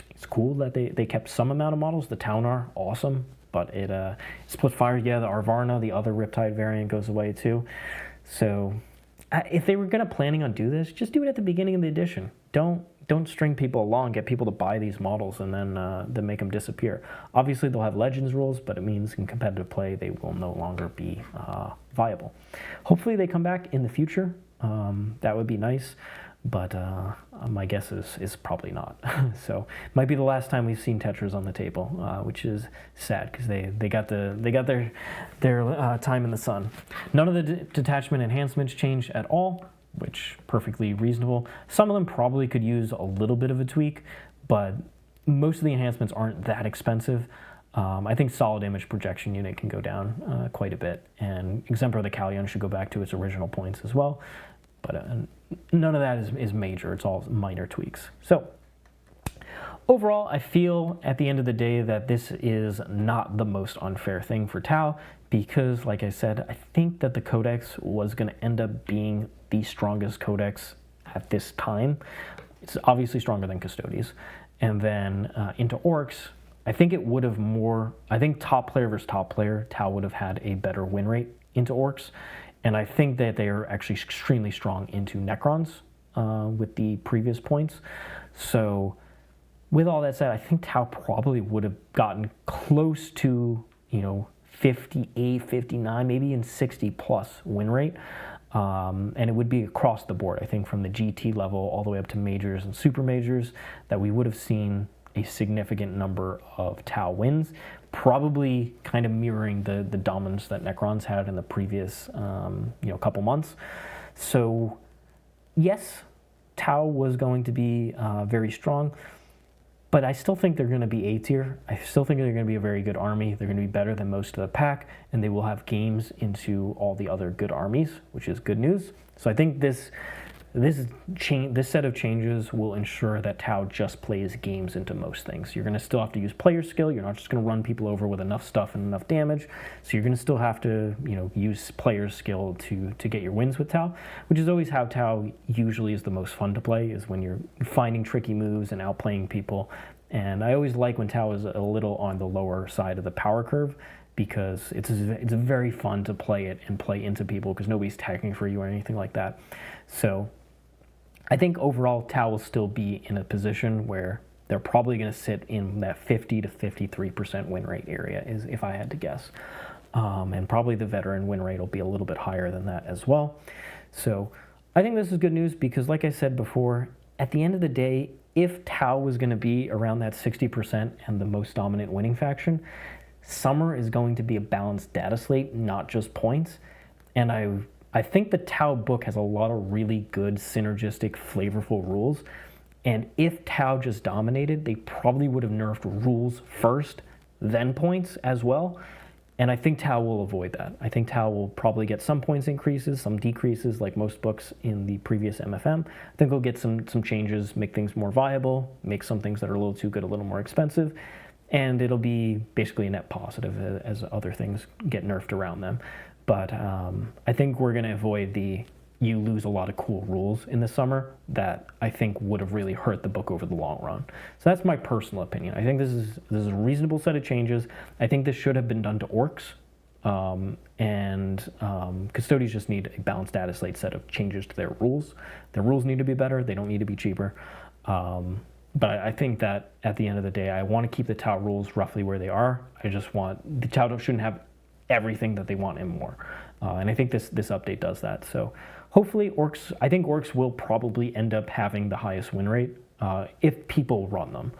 it's cool that they kept some amount of models. The Taunar, awesome. But it split fire. Yeah, the Arvarna, the other Riptide variant, goes away too. So if they were planning on do this, just do it at the beginning of the edition. Don't string people along, get people to buy these models, and then make them disappear. Obviously, they'll have Legends rules, but it means in competitive play they will no longer be viable. Hopefully, they come back in the future. That would be nice, but my guess is probably not. So, might be the last time we've seen Tetras on the table, which is sad because they got their time in the sun. None of the detachment enhancements changed at all, which perfectly reasonable. Some of them probably could use a little bit of a tweak, but most of the enhancements aren't that expensive. I think solid image projection unit can go down quite a bit, and Exemplar the Kalyon should go back to its original points as well. But none of that is major. It's all minor tweaks. So overall, I feel at the end of the day that this is not the most unfair thing for Tau because, like I said, I think that the Codex was going to end up being the strongest Codex at this time. It's obviously stronger than Custodes. And then into Orcs, I think it would have I think top player versus top player, Tau would have had a better win rate into Orcs. And I think that they are actually extremely strong into Necrons with the previous points. So with all that said, I think Tau probably would have gotten close to, 58, 59, maybe even 60 plus win rate. And it would be across the board, I think, from the GT level all the way up to majors and super majors, that we would have seen a significant number of Tau wins, probably kind of mirroring the dominance that Necrons had in the previous couple months. So yes, Tau was going to be very strong, but I still think they're going to be A tier. I still think they're going to be a very good army. They're going to be better than most of the pack, and they will have games into all the other good armies, which is good news. So I think this this set of changes will ensure that Tau just plays games into most things. You're going to still have to use player skill. You're not just going to run people over with enough stuff and enough damage. So you're going to still have to, use player skill to get your wins with Tau, which is always how Tau usually is the most fun to play, is when you're finding tricky moves and outplaying people. And I always like when Tau is a little on the lower side of the power curve, because it's very fun to play it and play into people because nobody's tagging for you or anything like that. So I think overall Tau will still be in a position where they're probably going to sit in that 50 to 53% win rate area, is if I had to guess. And probably the veteran win rate will be a little bit higher than that as well. So I think this is good news because, like I said before, at the end of the day, if Tau was going to be around that 60% and the most dominant winning faction, Summer is going to be a balanced data slate, not just points. And I think the Tau book has a lot of really good, synergistic, flavorful rules. And if Tau just dominated, they probably would have nerfed rules first, then points as well. And I think Tau will avoid that. I think Tau will probably get some points increases, some decreases, like most books in the previous MFM. I think they'll get some changes, make things more viable, make some things that are a little too good a little more expensive. And it'll be basically a net positive as other things get nerfed around them. But I think we're going to avoid you lose a lot of cool rules in the summer that I think would have really hurt the book over the long run. So that's my personal opinion. I think this is a reasonable set of changes. I think this should have been done to orcs. Custodians just need a balanced data slate set of changes to their rules. Their rules need to be better. They don't need to be cheaper. But I think that at the end of the day, I want to keep the Tau rules roughly where they are. I just want the Tau shouldn't have everything that they want and more. And I think this update does that. So hopefully I think orcs will probably end up having the highest win rate if people run them.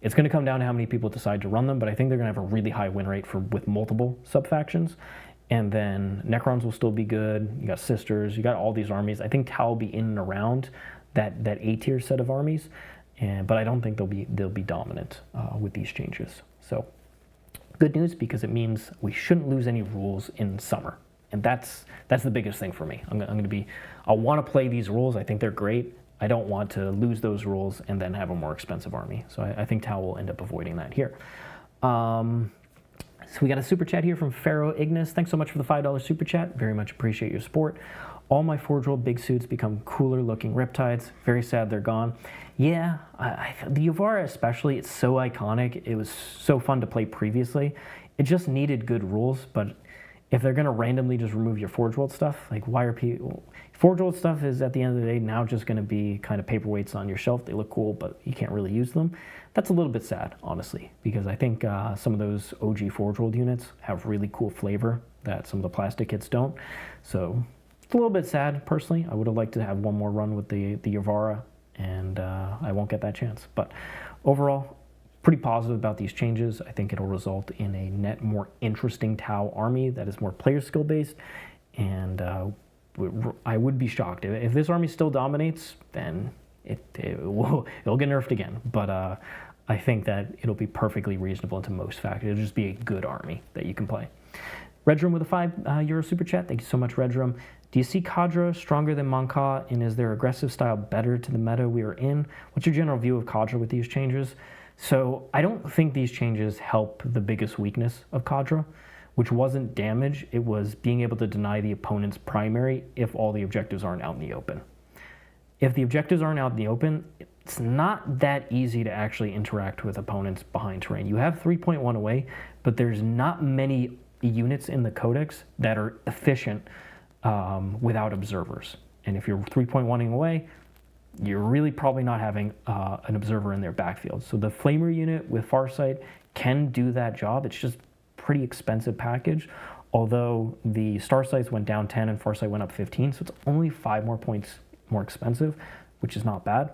It's going to come down to how many people decide to run them, but I think they're going to have a really high win rate with multiple sub-factions. And then Necrons will still be good. You got Sisters, you got all these armies. I think Tau will be in and around that A-tier set of armies. But I don't think they'll be dominant with these changes. So good news, because it means we shouldn't lose any rules in summer, and that's the biggest thing for me. I want to play these rules. I think they're great. I don't want to lose those rules and then have a more expensive army. So I think Tau will end up avoiding that here. So we got a super chat here from Pharaoh Ignis. Thanks so much for the $5 super chat. Very much appreciate your support. All my Forge World big suits become cooler looking Riptides. Very sad they're gone. Yeah, the Yuvara especially, it's so iconic. It was so fun to play previously. It just needed good rules, but if they're going to randomly just remove your Forge World stuff, like why are people... Forge World stuff is at the end of the day now just going to be kind of paperweights on your shelf. They look cool, but you can't really use them. That's a little bit sad, honestly, because I think some of those OG Forge World units have really cool flavor that some of the plastic kits don't. So it's a little bit sad, personally. I would have liked to have one more run with the Yuvara, and I won't get that chance. But overall, pretty positive about these changes. I think it'll result in a net more interesting Tau army that is more player skill based, and I would be shocked if this army still dominates. Then it'll get nerfed again. But I think that it'll be perfectly reasonable into most factors. It'll just be a good army that you can play. Redrum with a €5 super chat. Thank you so much, Redrum. Do you see Kadra stronger than Monka, and is their aggressive style better to the meta we are in? What's your general view of Kadra with these changes? So I don't think these changes help the biggest weakness of Kadra, which wasn't damage. It was being able to deny the opponent's primary if all the objectives aren't out in the open. If the objectives aren't out in the open, it's not that easy to actually interact with opponents behind terrain. You have 3.1 away, but there's not many units in the Codex that are efficient without observers. And if you're 3.1ing away, you're really probably not having an observer in their backfield. So the Flamer unit with Farsight can do that job. It's just pretty expensive package, although the Starsights went down 10 and Farsight went up 15, so it's only 5 more points more expensive, which is not bad.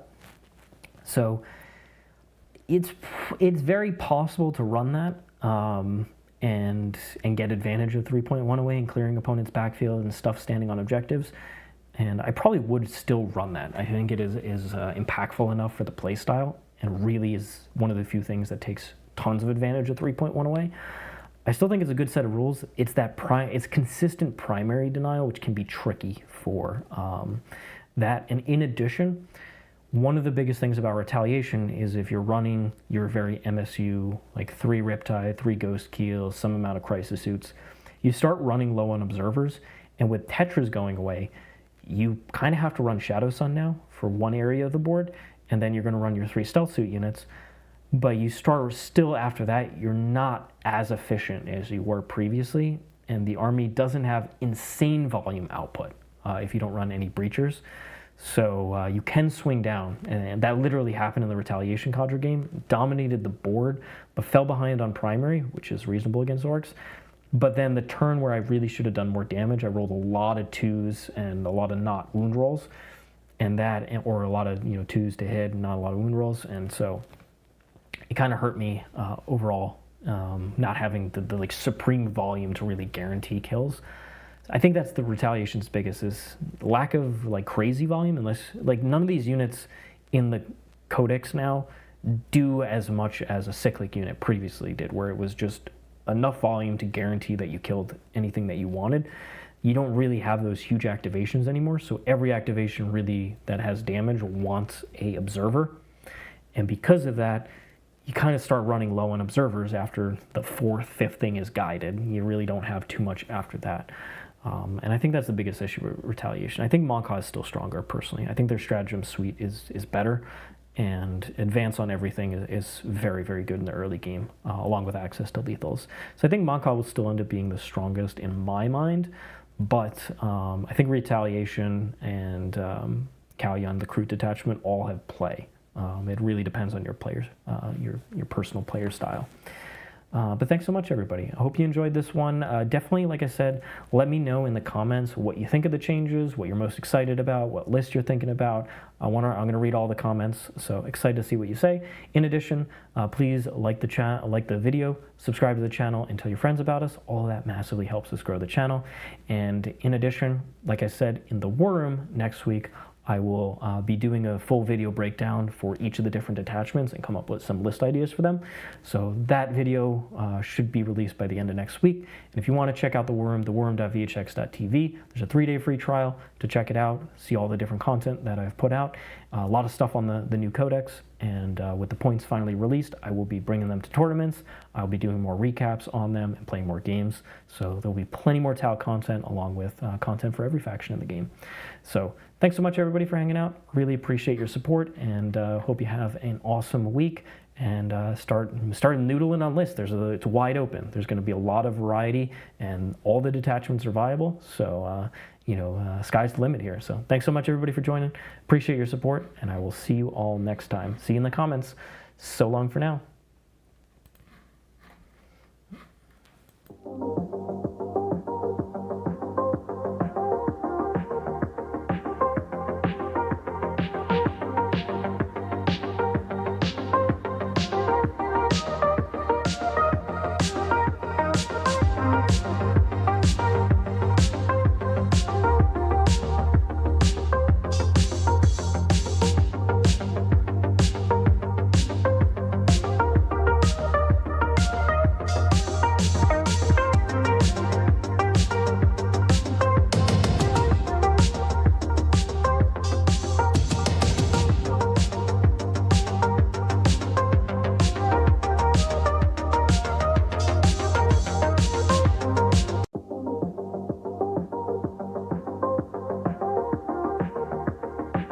So it's very possible to run that and get advantage of 3.1 away and clearing opponent's backfield and stuff standing on objectives. And I probably would still run that. I think it is impactful enough for the playstyle and really is one of the few things that takes tons of advantage of 3.1 away. I still think it's a good set of rules. It's consistent primary denial, which can be tricky for That, and in addition, one of the biggest things about retaliation is if you're running your very MSU, like 3 Riptide, 3 Ghost Keels, some amount of Crisis Suits, you start running low on observers, and with Tetras going away, you kind of have to run Shadow Sun now for one area of the board, and then you're going to run your 3 Stealth Suit units. But you start still after that, you're not as efficient as you were previously, and the army doesn't have insane volume output if you don't run any breachers. So you can swing down, and that literally happened in the Retaliation Cadre game. Dominated the board, but fell behind on primary, which is reasonable against orcs. But then the turn where I really should have done more damage, I rolled a lot of 2s and a lot of not wound rolls, and that, or a lot of 2s to hit, not a lot of wound rolls, and so it kind of hurt me overall, not having the like supreme volume to really guarantee kills. I think that's the Retaliation's biggest, is lack of like crazy volume, unless like none of these units in the Codex now do as much as a cyclic unit previously did, where it was just enough volume to guarantee that you killed anything that you wanted. You don't really have those huge activations anymore, so every activation really that has damage wants a observer, and because of that, you kind of start running low on observers after the 4th, 5th thing is guided. You really don't have too much after that. And I think that's the biggest issue with Retaliation. I think Monka is still stronger, personally. I think their stratagem suite is better, and advance on everything is very, very good in the early game, along with access to lethals. So I think Monka will still end up being the strongest in my mind, but I think Retaliation and Kalyan, the Crew Detachment, all have play. It really depends on your players, your personal player style. But thanks so much, everybody. I hope you enjoyed this one. Definitely, like I said, let me know in the comments what you think of the changes, what you're most excited about, what list you're thinking about. I'm going to read all the comments, so excited to see what you say. In addition, please like the video, subscribe to the channel, and tell your friends about us. All of that massively helps us grow the channel. And in addition, like I said, in the War Room next week, I will be doing a full video breakdown for each of the different detachments and come up with some list ideas for them. So that video should be released by the end of next week. And if you want to check out the War Room, thewarroom.vhx.tv, there's a 3-day free trial to check it out, see all the different content that I've put out. A lot of stuff on the new Codex, and with the points finally released, I will be bringing them to tournaments. I'll be doing more recaps on them and playing more games. So there'll be plenty more Tau content, along with content for every faction in the game. So thanks so much, everybody, for hanging out. Really appreciate your support, and hope you have an awesome week. And start noodling on lists. It's wide open. There's going to be a lot of variety, and all the detachments are viable. So sky's the limit here. So thanks so much, everybody, for joining. Appreciate your support, and I will see you all next time. See you in the comments. So long for now.